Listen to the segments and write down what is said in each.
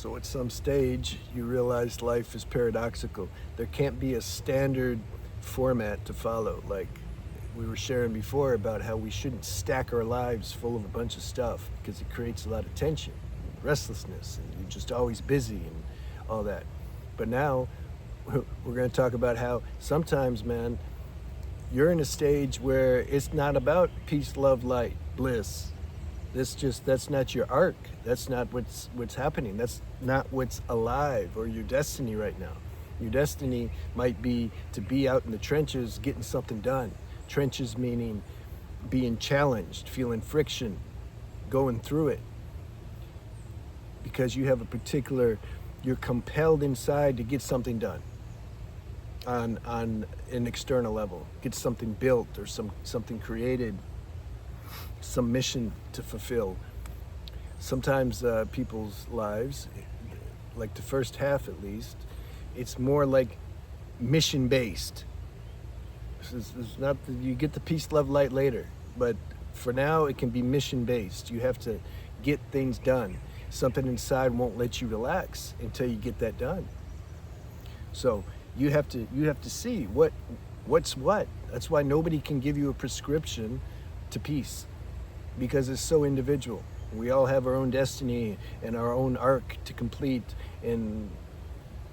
So at some stage, you realize life is paradoxical. There can't be a standard format to follow. Like we were sharing before about how we shouldn't stack our lives full of a bunch of stuff because it creates a lot of tension, restlessness, and you're just always busy and all that. But now we're going to talk about how sometimes, man, you're in a stage where it's not about peace, love, light, bliss. That's not your arc. That's not what's happening. That's not what's alive or your destiny right now. Your destiny might be to be out in the trenches getting something done. Trenches meaning being challenged, feeling friction, going through it. Because you have you're compelled inside to get something done on an external level. Get something built or something created, some mission to fulfill. Sometimes people's lives, like the first half at least, it's more like mission based. It's not that you get the peace, love, light later, but for now it can be mission based. You have to get things done. Something inside won't let you relax until you get that done. So you have to see what's what. That's why nobody can give you a prescription to peace, because it's so individual. We all have our own destiny and our own arc to complete, and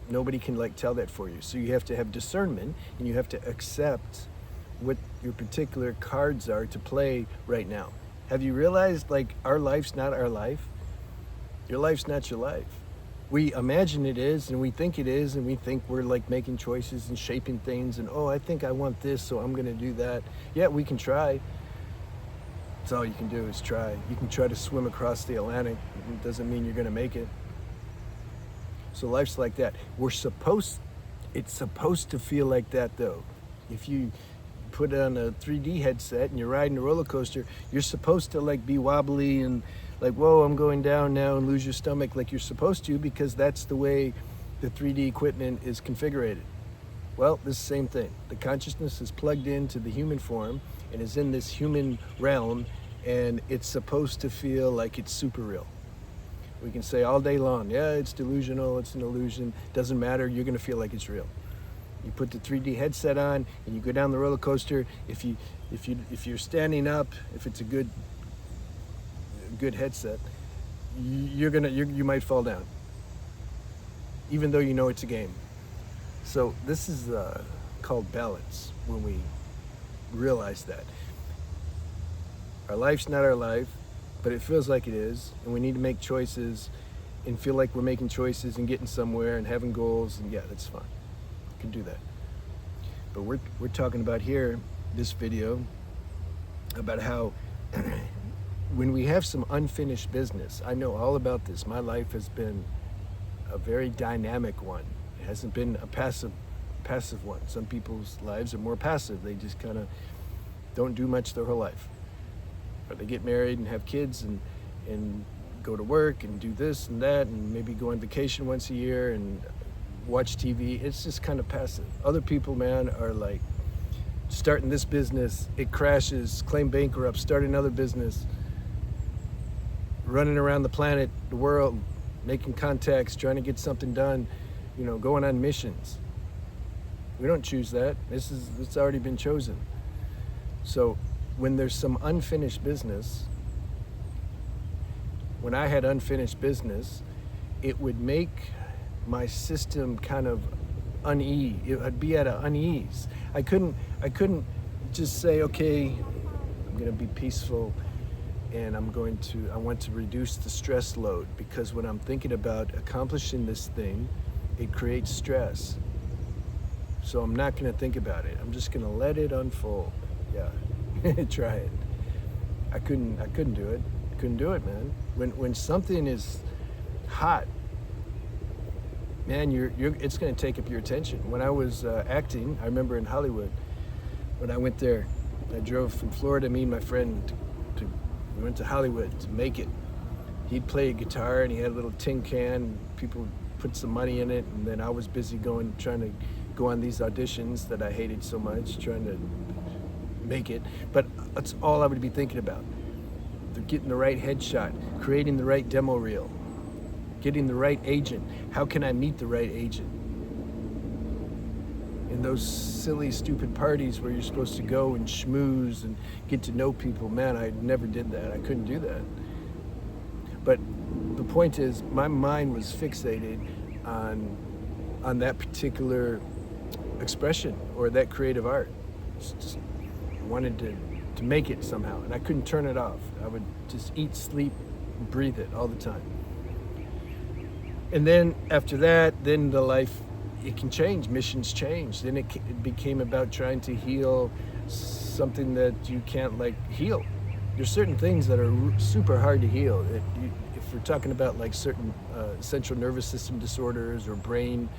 nobody can tell that for you. So you have to have discernment, and you have to accept what your particular cards are to play right now. Have you realized our life's not our life? Your life's not your life. We imagine it is, and we think it is, and we think we're making choices and shaping things, and I think I want this, so I'm gonna do that. Yeah, we can try. That's all you can do is try. You can try to swim across the Atlantic. It doesn't mean you're gonna make it. So life's like that. It's supposed to feel like that though. If you put on a 3D headset and you're riding a roller coaster, you're supposed to be wobbly and whoa, I'm going down now, and lose your stomach like you're supposed to, because that's the way the 3D equipment is configured. Well, this same thing. The consciousness is plugged into the human form and is in this human realm, and it's supposed to feel like it's super real. We can say all day long, yeah, it's delusional, it's an illusion, doesn't matter, you're gonna feel like it's real. You put the 3D headset on and you go down the roller coaster. If you're standing up, if it's a good headset, you might fall down, even though you know it's a game. So this is called balance, when we realize that our life's not our life, but it feels like it is, and we need to make choices and feel like we're making choices and getting somewhere and having goals, and yeah, that's fine. You can do that. But we're talking about here, this video, about how when we have some unfinished business. I know all about this. My life has been a very dynamic one. It hasn't been a passive one. Some people's lives are more passive. They just kind of don't do much their whole life. Or they get married and have kids and go to work and do this and that and maybe go on vacation once a year and watch TV. It's just kind of passive. Other people, man, are starting this business, it crashes, claim bankrupt, start another business, running around the planet, the world, making contacts, trying to get something done, going on missions. We don't choose that. It's already been chosen. So when there's some unfinished business, when I had unfinished business, it would make my system kind of unease. It would be at an unease. I couldn't just say, okay, I'm gonna be peaceful and I want to reduce the stress load, because when I'm thinking about accomplishing this thing, it creates stress. So I'm not gonna think about it. I'm just gonna let it unfold. Yeah, try it. I couldn't do it. Couldn't do it, man. When something is hot, man, it's gonna take up your attention. When I was acting, I remember in Hollywood, when I went there, I drove from Florida, me and my friend, we went to Hollywood to make it. He'd play a guitar and he had a little tin can, people put some money in it, and then I was busy trying to go on these auditions that I hated so much, trying to make it. But that's all I would be thinking about. Getting the right headshot, creating the right demo reel, getting the right agent. How can I meet the right agent? In those silly, stupid parties where you're supposed to go and schmooze and get to know people, man, I never did that. I couldn't do that. But the point is, my mind was fixated on that particular expression or that creative art. Just wanted to make it somehow, and I couldn't turn it off. I would just eat, sleep, breathe it all the time. And then after that, then the life, it can change, missions change. Then it became about trying to heal something that you can't heal. There's certain things that are super hard to heal. If we're talking about like certain central nervous system disorders or brain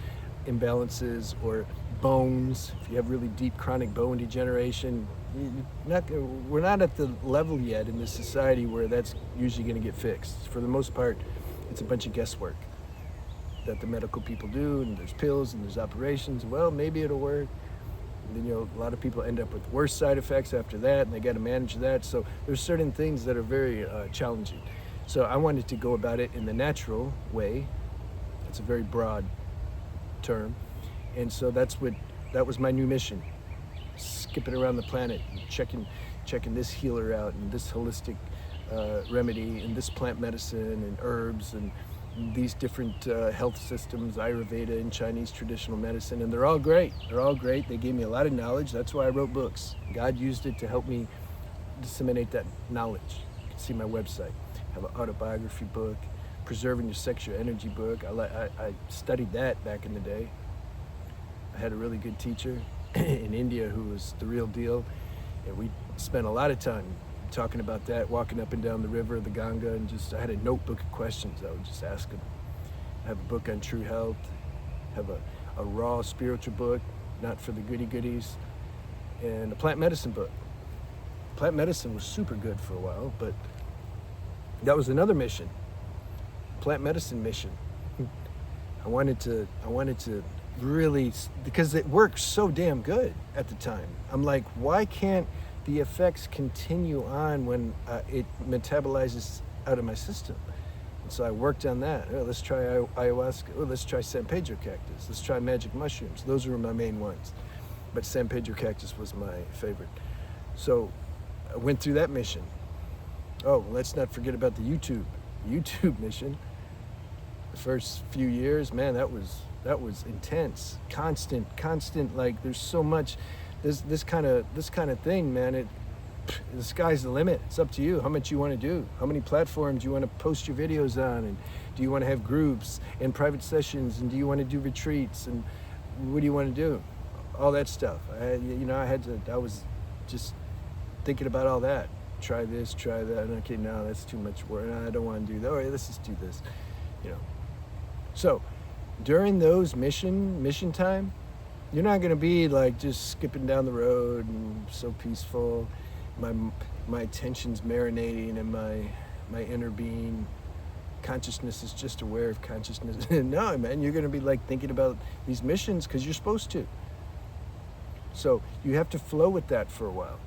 imbalances or bones, if you have really deep chronic bone degeneration, we're not at the level yet in this society where that's usually going to get fixed. For the most part, it's a bunch of guesswork that the medical people do, and there's pills and there's operations. Well, maybe it'll work. And then, a lot of people end up with worse side effects after that, and they got to manage that. So there's certain things that are very challenging. So I wanted to go about it in the natural way. It's a very broad term. And so that was my new mission. Skipping around the planet and checking this healer out and this holistic remedy and this plant medicine and herbs and these different health systems, Ayurveda and Chinese traditional medicine, and they're all great. They're all great. They gave me a lot of knowledge. That's why I wrote books. God used it to help me disseminate that knowledge. You can see my website. I have an autobiography book, Preserving Your Sexual Energy book. I studied that back in the day. I had a really good teacher in India who was the real deal, and we spent a lot of time talking about that, walking up and down the river, the Ganga, and I had a notebook of questions I would just ask him. I have a book on true health, have a raw spiritual book, not for the goody-goodies, and a plant medicine book. Plant medicine was super good for a while, but that was another mission, plant medicine mission. I wanted to really, because it worked so damn good at the time. I'm like, why can't the effects continue on when it metabolizes out of my system? And so I worked on that. Let's try ayahuasca. Let's try San Pedro cactus. Let's try magic mushrooms. Those were my main ones. But San Pedro cactus was my favorite. So I went through that mission. Oh, let's not forget about the YouTube mission. The first few years, man, that was intense, constant. Like, there's so much. This kind of thing, man. The sky's the limit. It's up to you how much you want to do, how many platforms you want to post your videos on, and do you want to have groups and private sessions, and do you want to do retreats, and what do you want to do? All that stuff. I was just thinking about all that. Try this, try that. And okay, no, that's too much work. No, I don't want to do that. All right, let's just do this. So during those mission time, you're not going to be like just skipping down the road and so peaceful. My attention's marinating in my inner being. Consciousness is just aware of consciousness. No, man, you're going to be like thinking about these missions because you're supposed to. So you have to flow with that for a while.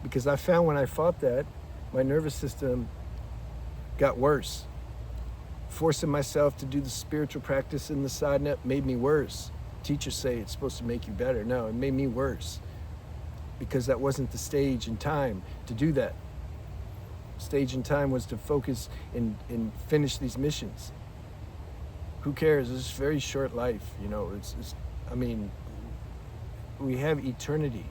Because I found when I fought that, my nervous system got worse. Forcing myself to do the spiritual practice in the sadhana made me worse. Teachers say it's supposed to make you better. No, it made me worse because that wasn't the stage and time to do that. Stage and time was to focus and finish these missions. Who cares? It's a very short life, we have eternity.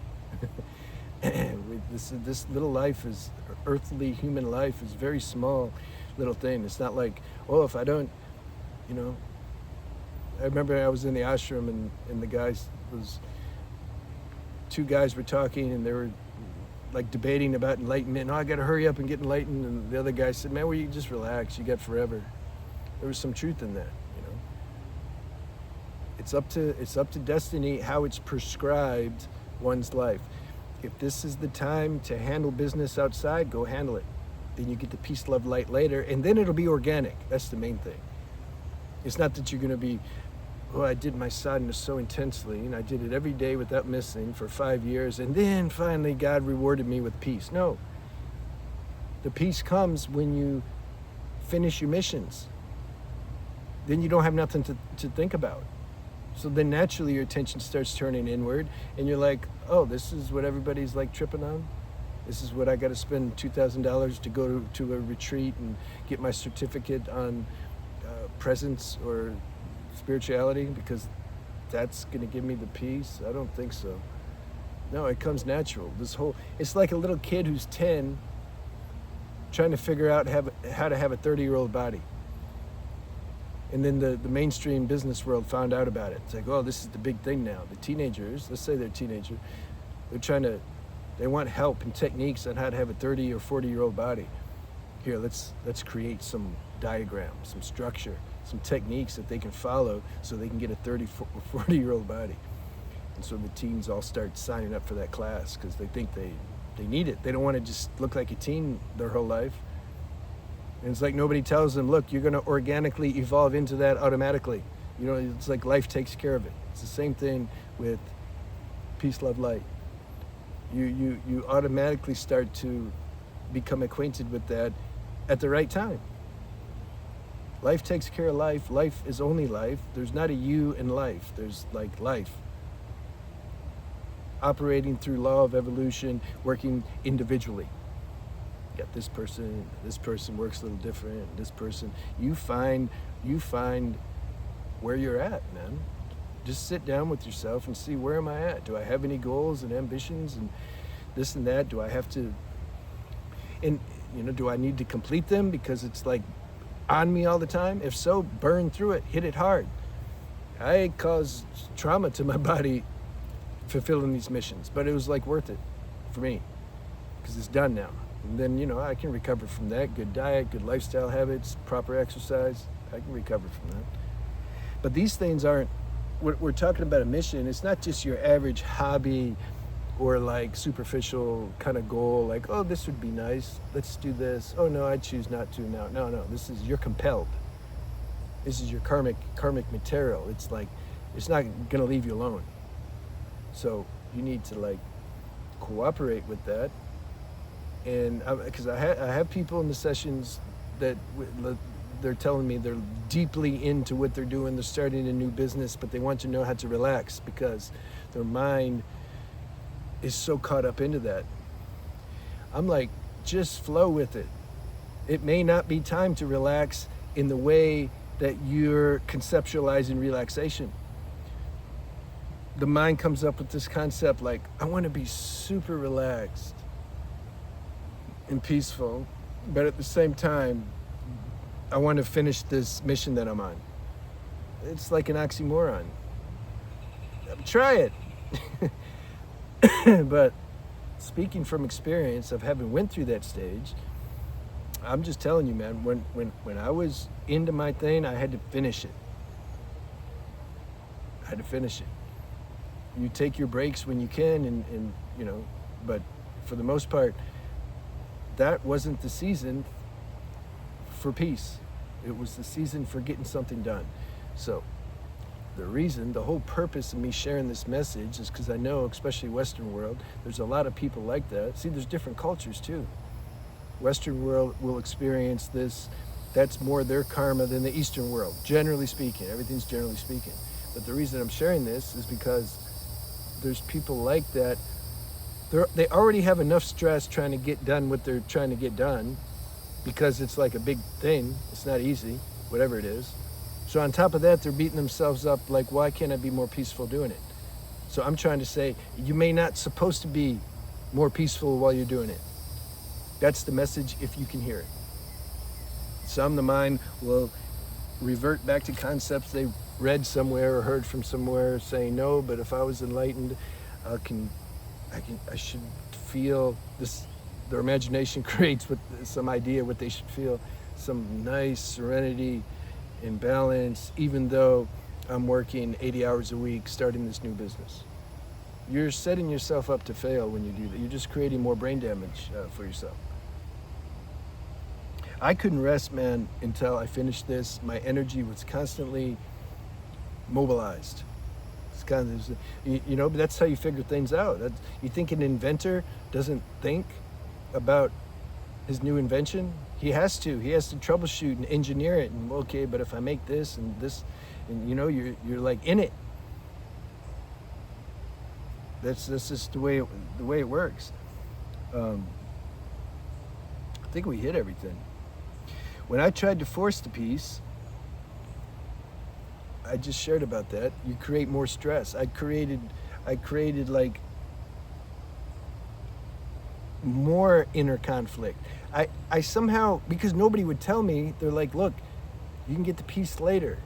This little life is, earthly human life is very small little thing. It's not like, if I don't, I remember I was in the ashram and the guys two guys were talking and they were like debating about enlightenment. I got to hurry up and get enlightened. And the other guy said, man, you just relax. You got forever. There was some truth in that, It's up to destiny how it's prescribed one's life. If this is the time to handle business outside, go handle it. Then you get the peace, love, light later, and then it'll be organic. That's the main thing. It's not that you're going to be, I did my sadhana so intensely, and I did it every day without missing for 5 years, and then finally God rewarded me with peace. No. The peace comes when you finish your missions. then you don't have nothing to think about. So then naturally your attention starts turning inward, and you're like, oh, this is what everybody's like tripping on. This is what I got to spend $2,000 to go to a retreat and get my certificate on presence or spirituality, because that's going to give me the peace. I don't think so. No, it comes natural. It's like a little kid who's 10 trying to figure out how to have a 30-year-old body. And then the mainstream business world found out about it. It's like, oh, this is the big thing now. The teenagers, let's say they're a teenager, they want help and techniques on how to have a 30 or 40-year-old body. Here, let's create some diagram, some structure, some techniques that they can follow so they can get a 30 or 40-year-old body. And so the teens all start signing up for that class because they think they need it. They don't want to just look like a teen their whole life. And it's like nobody tells them, look, you're going to organically evolve into that automatically. You know, it's like life takes care of it. It's the same thing with peace, love, light. You automatically start to become acquainted with that at the right time. Life takes care of life. Life is only life. There's not a you in life. There's like life. Operating through law of evolution, working individually. You got this person works a little different, this person. You find where you're at, man. Just sit down with yourself and see, where am I at? Do I have any goals and ambitions and this and that? Do I have to, and do I need to complete them because it's like on me all the time? If so, burn through it, hit it hard. I caused trauma to my body fulfilling these missions, but it was like worth it for me because it's done now. And then, I can recover from that. Good diet, good lifestyle habits, proper exercise. I can recover from that. But these things aren't, we're talking about a mission. It's not just your average hobby or like superficial kind of goal, like, oh, this would be nice, let's do this. Oh no, I choose not to now. No, you're compelled. This is your karmic material. It's like, it's not gonna leave you alone. So you need to like cooperate with that. And because I have people in the sessions that they're telling me they're deeply into what they're doing. They're starting a new business, but they want to know how to relax because their mind is so caught up into that. I'm like, just flow with it. It may not be time to relax in the way that you're conceptualizing relaxation. The mind comes up with this concept like, I want to be super relaxed and peaceful, but at the same time, I want to finish this mission that I'm on. It's like an oxymoron. Try it. But speaking from experience of having went through that stage, I'm just telling you, man, when I was into my thing, I had to finish it. You take your breaks when you can, and but for the most part, that wasn't the season for peace. It was the season for getting something done. So the whole purpose of me sharing this message is because I know, especially Western world, there's a lot of people like that. See, there's different cultures too. Western world will experience this. That's more their karma than the Eastern world, generally speaking. Everything's generally speaking. But the reason I'm sharing this is because there's people like that. They already have enough stress trying to get done what they're trying to get done because it's like a big thing. It's not easy, whatever it is. So on top of that, they're beating themselves up like, why can't I be more peaceful doing it? So I'm trying to say, you may not supposed to be more peaceful while you're doing it. That's the message if you can hear it. Some, the mind will revert back to concepts they read somewhere or heard from somewhere saying, no, but if I was enlightened, I should feel this. Their imagination creates some idea what they should feel, some nice serenity and balance, even though I'm working 80 hours a week starting this new business. You're setting yourself up to fail when you do that. You're just creating more brain damage for yourself. I couldn't rest, man, until I finished this. My energy was constantly mobilized. It's kind of, but that's how you figure things out. You think an inventor doesn't think about his new invention? He has to troubleshoot and engineer it, and okay, but if I make this and this, and you know, you're like in it. That's just the way it works. I think we hit everything. When I tried to force the peace, I just shared about that. You create more stress. I created like more inner conflict. I somehow, because nobody would tell me, they're like, look, you can get the peace later.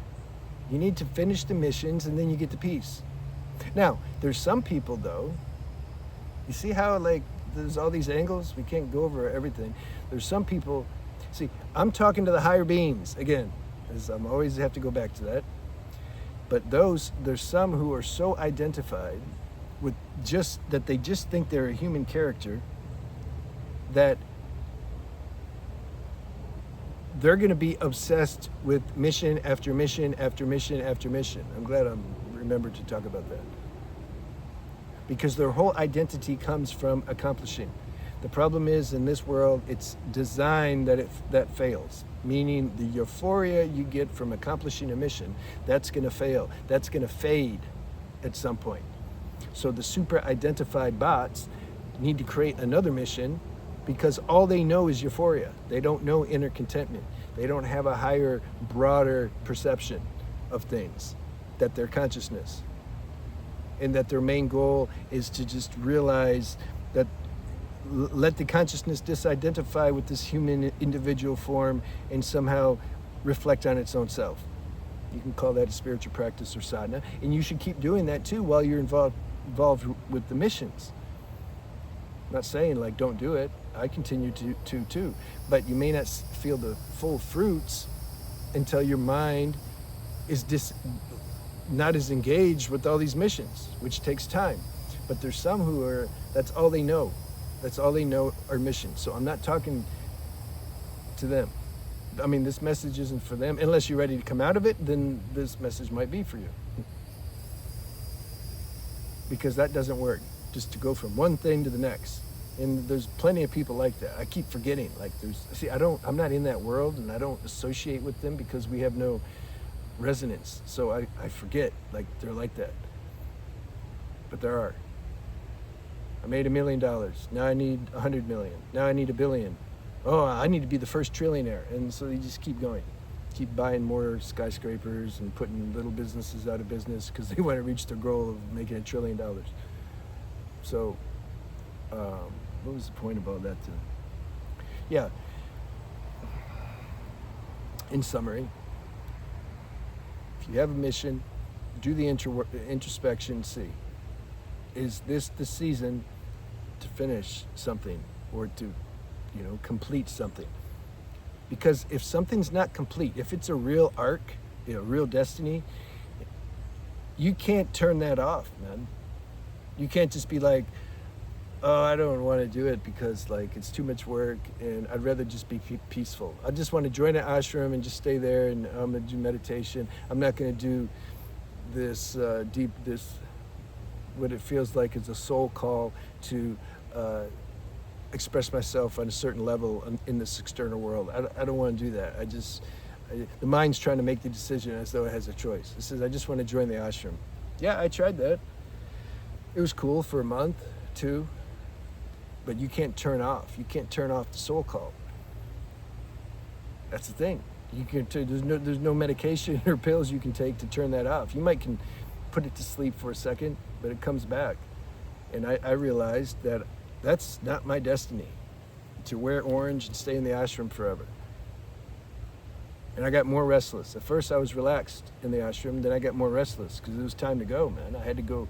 You need to finish the missions and then you get the peace. Now, there's some people though, you see how like there's all these angles? We can't go over everything. There's some people, see, I'm talking to the higher beings again, as I'm always have to go back to that. But there's some who are so identified with just that they just think they're a human character that they're going to be obsessed with mission after mission after mission after mission. I'm glad I remembered to talk about that. Because their whole identity comes from accomplishing. The problem is in this world, it's designed that fails. Meaning the euphoria you get from accomplishing a mission, that's going to fail. That's going to fade at some point. So the super identified bots need to create another mission because all they know is euphoria. They don't know inner contentment. They don't have a higher, broader perception of things, that their consciousness, and that their main goal is to just realize that let the consciousness disidentify with this human individual form and somehow reflect on its own self. You can call that a spiritual practice or sadhana, and you should keep doing that too while you're involved with the missions. I'm not saying like don't do it. I continue to too, but you may not feel the full fruits until your mind is not as engaged with all these missions, which takes time. But there's some who are, that's all they know. That's all they know are missions. So I'm not talking to them. I mean, this message isn't for them. Unless you're ready to come out of it, then this message might be for you. Because that doesn't work, just to go from one thing to the next. And there's plenty of people like that. I keep forgetting, like I'm not in that world and I don't associate with them because we have no resonance. So I forget, like they're like that. But there are. I made $1 million. Now I need 100 million. Now I need 1 billion. Oh, I need to be the first trillionaire. And so you just keep going. Keep buying more skyscrapers and putting little businesses out of business because they want to reach their goal of making $1 trillion. So, what was the point about that too? Yeah. In summary, if you have a mission, do the introspection, see. Is this the season to finish something or to, complete something? Because if something's not complete, if it's a real arc, a real destiny, you can't turn that off, man. You can't just be like, oh, I don't want to do it because like it's too much work and I'd rather just be peaceful. I just want to join an ashram and just stay there and I'm going to do meditation. I'm not going to do this what it feels like is a soul call to express myself on a certain level in this external world. I don't want to do that. The mind's trying to make the decision as though it has a choice. It says, I just want to join the ashram. Yeah, I tried that. It was cool for a month, 2, but you can't turn off. You can't turn off the soul call. That's the thing. There's no medication or pills you can take to turn that off. You might can put it to sleep for a second, but it comes back. And I realized that that's not my destiny, to wear orange and stay in the ashram forever. And I got more restless. At first I was relaxed in the ashram, then I got more restless because it was time to go, man. I had to go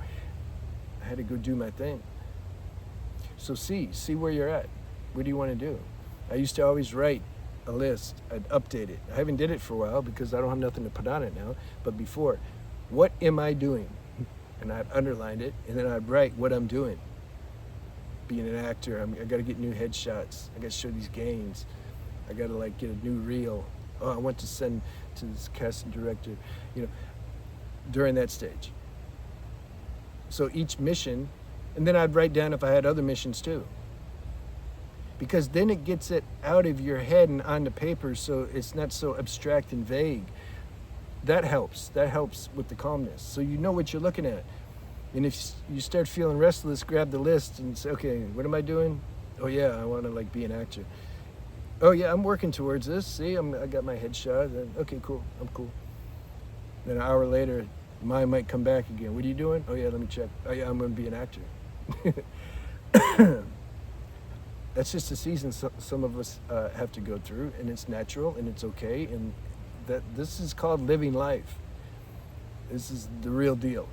do my thing. So see where you're at. What do you want to do? I used to always write a list. I'd update it. I haven't did it for a while because I don't have nothing to put on it now. But before, what am I doing? And I'd underline it, and then I'd write what I'm doing. Being an actor, I got to get new headshots. I got to show these gains. I got to get a new reel. Oh, I want to send to this casting director, during that stage. So each mission, and then I'd write down if I had other missions too. because then it gets it out of your head and onto paper, so it's not so abstract and vague. That helps with the calmness, so you know what you're looking at. And if you start feeling restless, grab the list and say, okay, what am I doing? Oh yeah, I want to like be an actor. Oh yeah, I'm working towards this. See, I got my headshot. Okay, cool, I'm cool. Then an hour later, mine might come back again. What are you doing? Oh yeah, let me check. Oh yeah, I'm going to be an actor. That's just a season some of us have to go through, and it's natural and it's okay. And this is called living life. This is the real deal.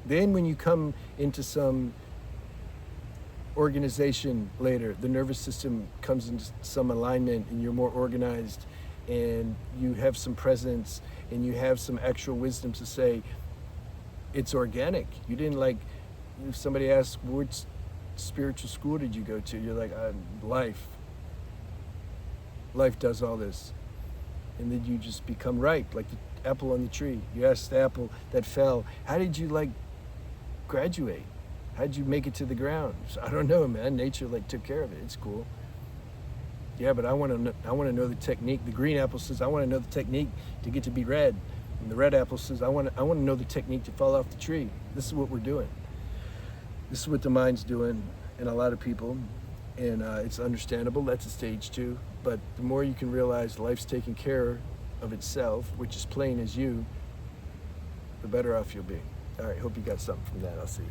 Then when you come into some organization later, the nervous system comes into some alignment and you're more organized and you have some presence and you have some actual wisdom to say it's organic. You didn't like, if somebody asks, which spiritual school did you go to? You're like, life. Life does all this. And then you just become ripe, like the apple on the tree. You ask the apple that fell, how did you like graduate? How'd you make it to the ground? So, I don't know, man. Nature like took care of it. It's cool. Yeah, but I want to know the technique. The green apple says, I want to know the technique to get to be red. And the red apple says, I want to know the technique to fall off the tree. This is what we're doing. This is what the mind's doing in a lot of people. And it's understandable. That's a stage 2. But the more you can realize life's taking care of itself, which is plain as you, the better off you'll be. All right, hope you got something from that. I'll see you.